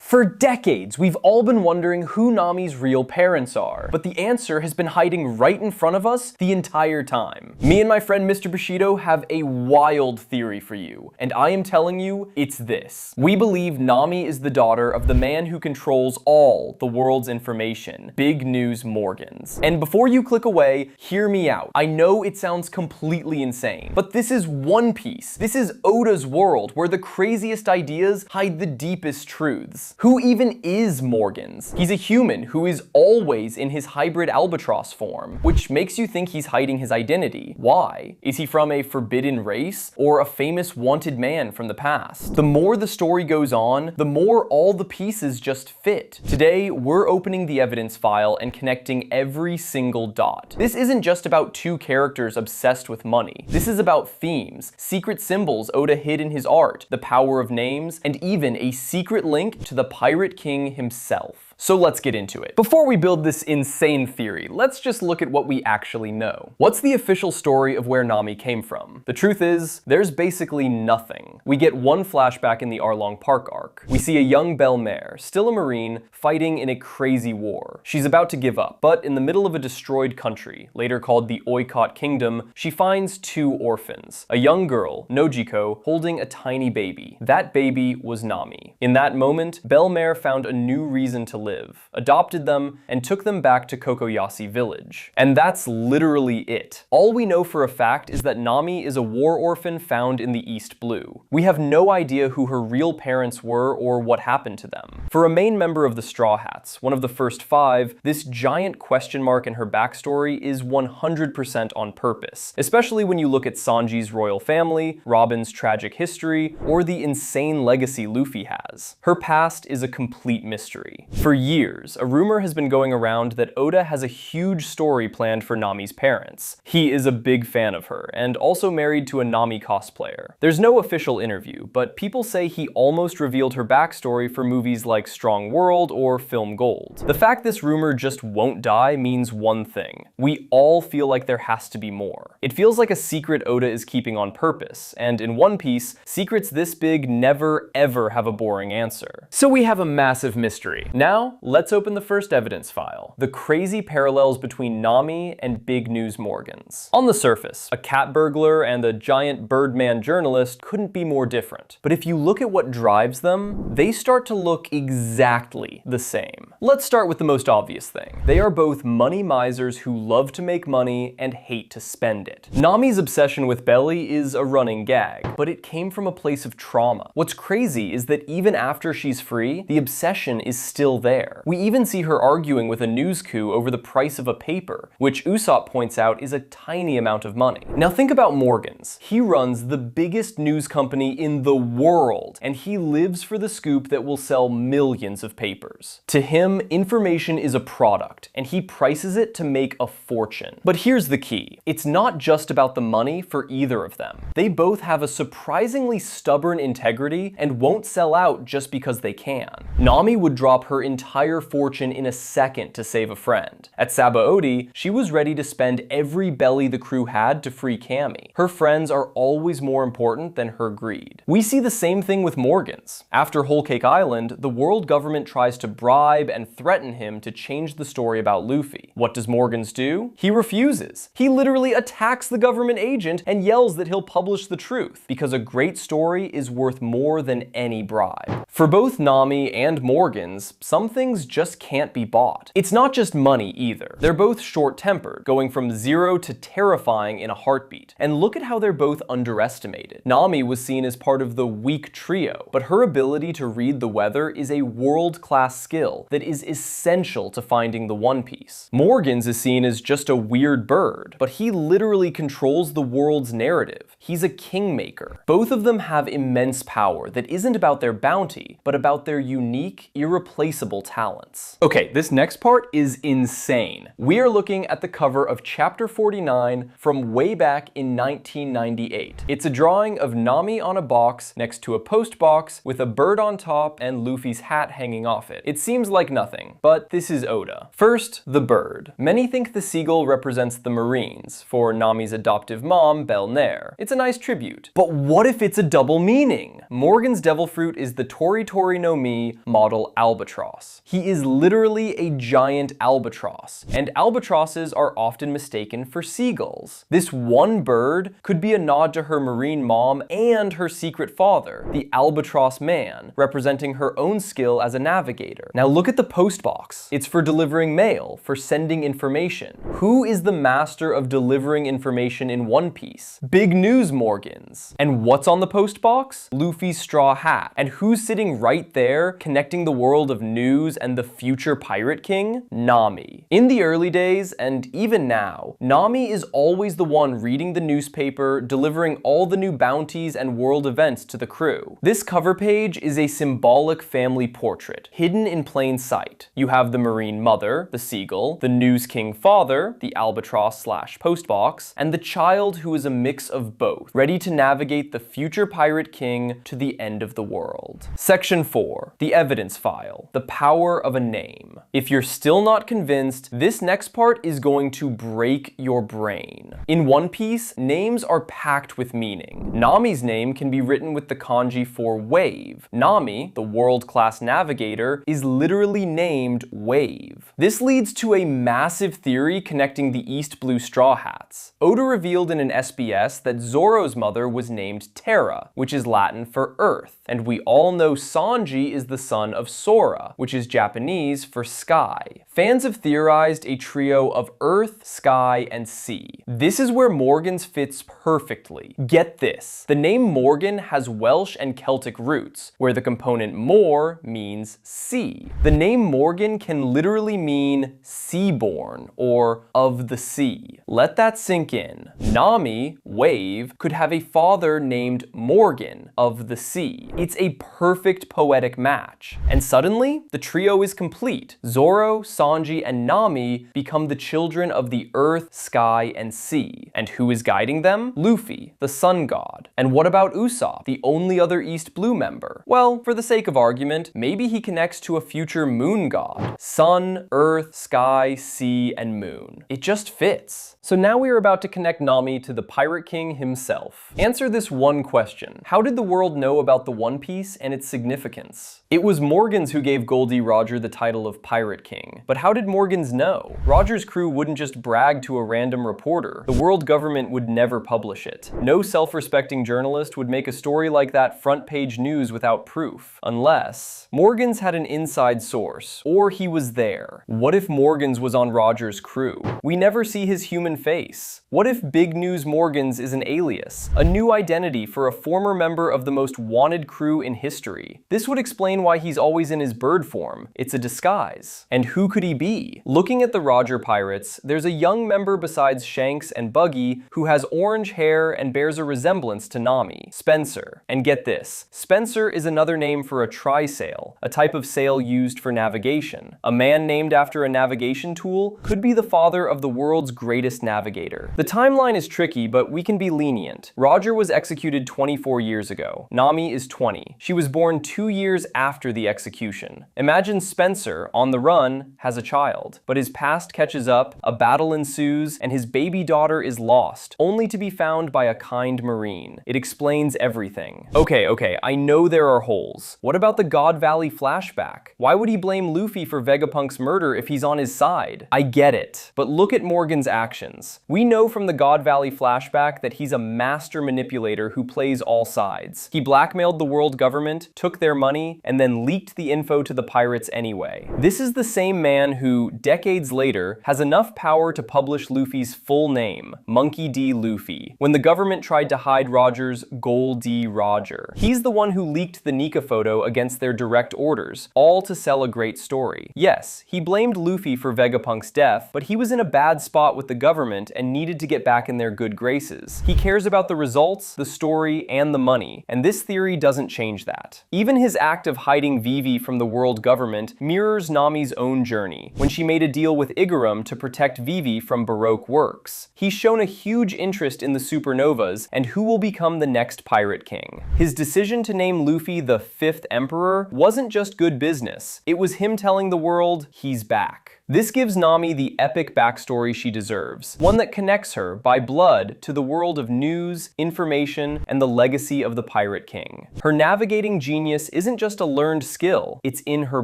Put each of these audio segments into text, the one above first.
For decades, we've all been wondering who Nami's real parents are, but the answer has been hiding right in front of us the entire time. Me and my friend Mr. Bushido have a wild theory for you, and I am telling you, it's this. We believe Nami is the daughter of the man who controls all the world's information, Big News Morgans. And before you click away, hear me out. I know it sounds completely insane, but this is One Piece. This is Oda's world, where the craziest ideas hide the deepest truths. Who even is Morgans? He's a human who is always in his hybrid albatross form, which makes you think he's hiding his identity. Why? Is he from a forbidden race or a famous wanted man from the past? The more the story goes on, the more all the pieces just fit. Today, we're opening the evidence file and connecting every single dot. This isn't just about two characters obsessed with money. This is about themes, secret symbols Oda hid in his art, the power of names, and even a secret link to the Pirate King himself. So let's get into it. Before we build this insane theory, let's just look at what we actually know. What's the official story of where Nami came from? The truth is, there's basically nothing. We get one flashback in the Arlong Park arc. We see a young Belle Mare, still a Marine, fighting in a crazy war. She's about to give up, but in the middle of a destroyed country, later called the Oikot Kingdom, she finds two orphans. A young girl, Nojiko, holding a tiny baby. That baby was Nami. In that moment, Belle Mare found a new reason to live, adopted them, and took them back to Kokoyasi village. And that's literally it. All we know for a fact is that Nami is a war orphan found in the East Blue. We have no idea who her real parents were or what happened to them. For a main member of the Straw Hats, one of the first five, this giant question mark in her backstory is 100% on purpose, especially when you look at Sanji's royal family, Robin's tragic history, or the insane legacy Luffy has. Her past is a complete mystery. For years, a rumor has been going around that Oda has a huge story planned for Nami's parents. He is a big fan of her, and also married to a Nami cosplayer. There's no official interview, but people say he almost revealed her backstory for movies like Strong World or Film Gold. The fact this rumor just won't die means one thing. We all feel like there has to be more. It feels like a secret Oda is keeping on purpose, and in One Piece, secrets this big never ever have a boring answer. So we have a massive mystery. Now, let's open the first evidence file. The crazy parallels between Nami and Big News Morgans. On the surface, a cat burglar and a giant Birdman journalist couldn't be more different. But if you look at what drives them, they start to look exactly the same. Let's start with the most obvious thing. They are both money misers who love to make money and hate to spend it. Nami's obsession with Belly is a running gag, but it came from a place of trauma. What's crazy is that even after she's free, the obsession is still there. We even see her arguing with a news coup over the price of a paper, which Usopp points out is a tiny amount of money. Now think about Morgans. He runs the biggest news company in the world, and he lives for the scoop that will sell millions of papers. To him, information is a product, and he prices it to make a fortune. But here's the key. It's not just about the money for either of them. They both have a surprisingly stubborn integrity and won't sell out just because they can. Nami would drop her entire fortune in a second to save a friend. At Sabaody, she was ready to spend every belly the crew had to free Cammy. Her friends are always more important than her greed. We see the same thing with Morgans. After Whole Cake Island, the world government tries to bribe and threaten him to change the story about Luffy. What does Morgans do? He refuses. He literally attacks the government agent and yells that he'll publish the truth, because a great story is worth more than any bribe. For both Nami and Morgans, some things just can't be bought. It's not just money either. They're both short-tempered, going from zero to terrifying in a heartbeat. And look at how they're both underestimated. Nami was seen as part of the weak trio, but her ability to read the weather is a world-class skill that is essential to finding the One Piece. Morgans is seen as just a weird bird, but he literally controls the world's narrative. He's a kingmaker. Both of them have immense power that isn't about their bounty, but about their unique, irreplaceable talents. Okay, this next part is insane. We are looking at the cover of Chapter 49 from way back in 1998. It's a drawing of Nami on a box next to a post box with a bird on top and Luffy's hat hanging off it. It seems like nothing, but this is Oda. First, the bird. Many think the seagull represents the Marines for Nami's adoptive mom, Belle Mare. It's a nice tribute. But what if it's a double meaning? Morgan's devil fruit is the Tori Tori no Me model albatross. He is literally a giant albatross, and albatrosses are often mistaken for seagulls. This one bird could be a nod to her marine mom and her secret father, the albatross man, representing her own skill as a navigator. Now look at the post box. It's for delivering mail, for sending information. Who is the master of delivering information in One Piece? Big News Morgans. And what's on the post box? Luffy's straw hat. And who's sitting right there, connecting the world of news and the future Pirate King? Nami. In the early days, and even now, Nami is always the one reading the newspaper, delivering all the new bounties and world events to the crew. This cover page is a symbolic family portrait, hidden in plain sight. You have the Marine Mother, the Seagull, the News King Father, the Albatross/Postbox, and the child who is a mix of both, ready to navigate the future Pirate King to the end of the world. Section 4. The Evidence File. The Power of a Name. If you're still not convinced, this next part is going to break your brain. In One Piece, names are packed with meaning. Nami's name can be written with the kanji for wave. Nami, the world-class navigator, is literally named Wave. This leads to a massive theory connecting the East Blue Straw Hats. Oda revealed in an SBS that Zoro's mother was named Terra, which is Latin for Earth, and we all know Sanji is the son of Sora, which is Japanese for sky. Fans have theorized a trio of Earth, Sky, and Sea. This is where Morgan's fits perfectly. Get this. The name Morgan has Welsh and Celtic roots, where the component Mor means sea. The name Morgan can literally mean seaborn or of the sea. Let that sink in. Nami, Wave, could have a father named Morgan of the sea. It's a perfect poetic match. And suddenly, the trio is complete. Zoro, Sanji, and Nami become the children of the earth, sky, and sea. And who is guiding them? Luffy, the sun god. And what about Usopp, the only other East Blue member? Well, for the sake of argument, maybe he connects to a future moon god. Sun, earth, sky, sea, and moon. It just fits. So now we are about to connect Nami to the Pirate King himself. Answer this one question. How did the world know about the One Piece and its significance? It was Morgans who gave Gol D Roger the title of Pirate King. But how did Morgans know? Roger's crew wouldn't just brag to a random reporter. The world government would never publish it. No self-respecting journalist would make a story like that front page news without proof. Unless Morgans had an inside source, or he was there. What if Morgans was on Roger's crew? We never see his human face. What if Big News Morgans is an alias, a new identity for a former member of the most wanted crew in history? This would explain why he's always in his bird form. It's a disguise. And who could he be? Looking at the Roger pirates, there's a young member besides Shanks and Buggy who has orange hair and bears a resemblance to Nami, Spencer. And get this, Spencer is another name for a trysail, a type of sail used for navigation. A man named after a navigation tool could be the father of the world's greatest navigator. The timeline is tricky, but we can be lenient. Roger was executed 24 years ago. Nami is 20. She was born 2 years after the execution. Imagine Spencer, on the run, has a child, but his past catches up, a battle ensues, and his baby daughter is lost, only to be found by a kind marine. It explains everything. Okay, I know there are holes. What about the God Valley flashback? Why would he blame Luffy for Vegapunk's murder if he's on his side? I get it, but look at Morgan's actions. We know from the God Valley flashback that he's a master manipulator who plays all sides. He blackmailed the world government, took their money, and then leaked the info to the pirates anyway. This is the same man who, decades later, has enough power to publish Luffy's full name, Monkey D. Luffy, when the government tried to hide Roger's Gol D. Roger. He's the one who leaked the Nika photo against their direct orders, all to sell a great story. Yes, he blamed Luffy for Vegapunk's death, but he was in a bad spot with the government and needed to get back in their good graces. He cares about the results, the story, and the money, and this theory doesn't change that. Even his act of hiding Vivi from the world government mirrors Nami's own journey, when she made a deal with Igaram to protect Vivi from Baroque works. He's shown a huge interest in the supernovas and who will become the next Pirate King. His decision to name Luffy the 5th Emperor wasn't just good business, it was him telling the world he's back. This gives Nami the epic backstory she deserves, one that connects her, by blood, to the world of news, information, and the legacy of the Pirate King. Her navigating genius isn't just just a learned skill, it's in her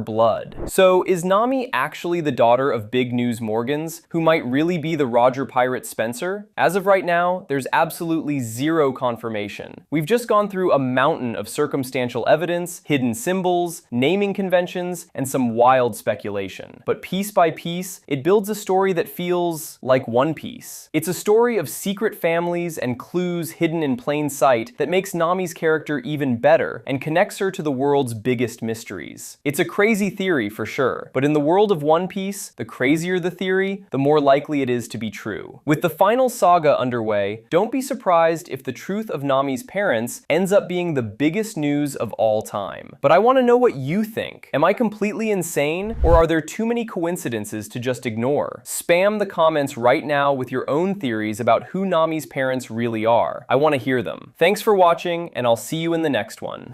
blood. So is Nami actually the daughter of Big News Morgans, who might really be the Roger Pirate Spencer? As of right now, there's absolutely zero confirmation. We've just gone through a mountain of circumstantial evidence, hidden symbols, naming conventions, and some wild speculation. But piece by piece, it builds a story that feels like One Piece. It's a story of secret families and clues hidden in plain sight that makes Nami's character even better and connects her to the world's biggest mysteries. It's a crazy theory for sure, but in the world of One Piece, the crazier the theory, the more likely it is to be true. With the final saga underway, don't be surprised if the truth of Nami's parents ends up being the biggest news of all time. But I want to know what you think. Am I completely insane, or are there too many coincidences to just ignore? Spam the comments right now with your own theories about who Nami's parents really are. I want to hear them. Thanks for watching, and I'll see you in the next one.